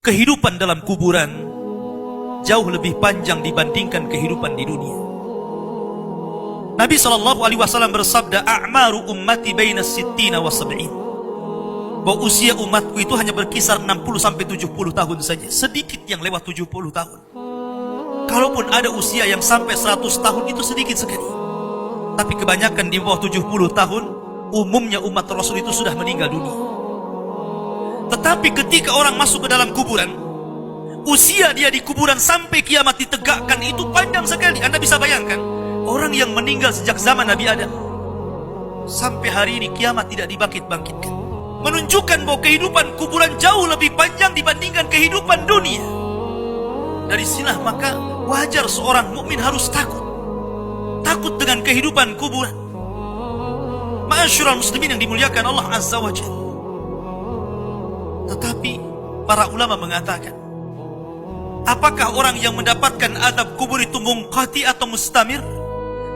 Kehidupan dalam kuburan jauh lebih panjang dibandingkan kehidupan di dunia. Nabi SAW bersabda, "A'maru ummati baina sittina wa sab'in." Bahwa usia umatku itu hanya berkisar 60 sampai 70 tahun saja. Sedikit yang lewat 70 tahun. Kalaupun ada usia yang sampai 100 tahun itu sedikit sekali. Tapi kebanyakan di bawah 70 tahun, umumnya umat Rasul itu sudah meninggal dunia. Tetapi ketika orang masuk ke dalam kuburan, usia dia di kuburan sampai kiamat ditegakkan itu panjang sekali. Anda bisa bayangkan, orang yang meninggal sejak zaman Nabi Adam sampai hari ini kiamat tidak dibangkit-bangkitkan, menunjukkan bahwa kehidupan kuburan jauh lebih panjang dibandingkan kehidupan dunia. Dari sinilah maka wajar seorang mukmin harus takut dengan kehidupan kuburan. Ma'asyiral muslimin yang dimuliakan Allah Azza wa Jalla. Tetapi para ulama mengatakan, apakah orang yang mendapatkan azab kubur itu munqati atau mustamir,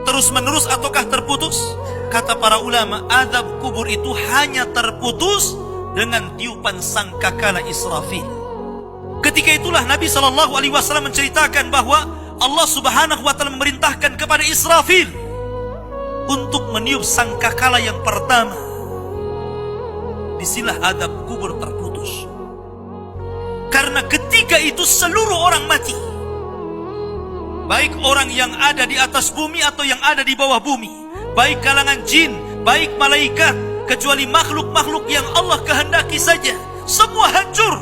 terus menerus ataukah terputus? Kata para ulama, azab kubur itu hanya terputus dengan tiupan sangkakala Israfil. Ketika itulah Nabi SAW menceritakan bahwa Allah Subhanahu wa Ta'ala memerintahkan kepada Israfil untuk meniup sangkakala yang pertama. Disinilah azab kubur terputus. Karena ketika itu seluruh orang mati, baik orang yang ada di atas bumi atau yang ada di bawah bumi, baik kalangan jin, baik malaikat, kecuali makhluk-makhluk yang Allah kehendaki saja, semua hancur.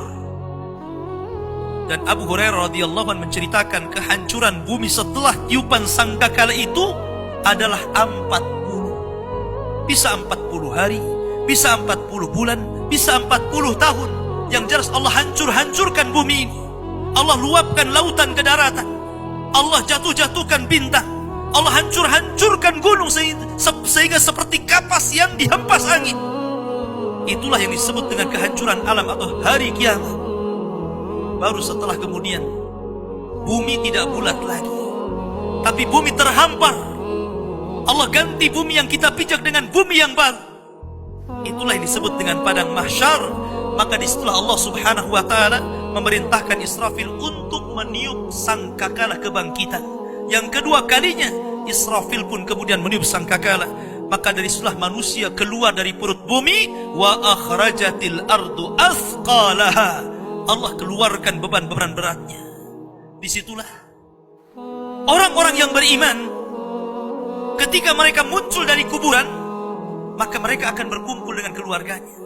Dan Abu Hurairah radhiyallahu anhu menceritakan kehancuran bumi setelah tiupan sangkakala itu adalah 40. Bisa 40 hari, bisa 40 bulan, bisa 40 tahun. Yang jelas Allah hancurkan bumi ini. Allah luapkan lautan ke daratan. Allah jatuhkan bintang. Allah hancurkan gunung sehingga seperti kapas yang dihempas angin. Itulah yang disebut dengan kehancuran alam atau hari kiamat. Baru setelah kemudian bumi tidak bulat lagi, tapi bumi terhampar. Allah ganti bumi yang kita pijak dengan bumi yang baru. Itulah yang disebut dengan padang mahsyar. Maka disitulah Allah Subhanahu wa Ta'ala memerintahkan Israfil untuk meniup sangkakala kebangkitan. Yang kedua kalinya Israfil pun kemudian meniup sangkakala. Maka dari situlah manusia keluar dari perut bumi. Wa akhrajatil ardu athqalaha. Allah keluarkan beban-beban beratnya. Disitulah orang-orang yang beriman, ketika mereka muncul dari kuburan, maka mereka akan berkumpul dengan keluarganya.